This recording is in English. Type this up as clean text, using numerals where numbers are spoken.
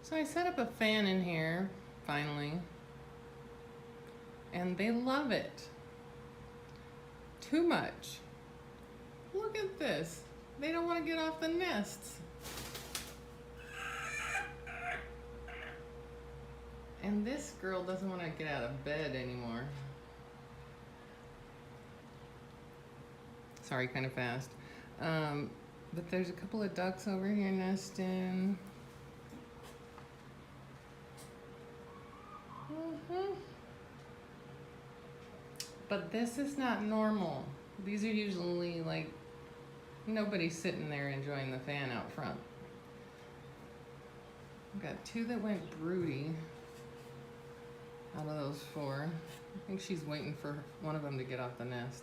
So I set up a fan in here, finally, and they love it. Too much. Look at this. They don't want to get off the nests. And this girl doesn't want to get out of bed anymore. Sorry, kind of fast. But there's a couple of ducks over here nesting. But this is not normal. These are usually like, nobody's sitting there enjoying the fan out front. I've got two that went broody out of those four. I think she's waiting for one of them to get off the nest.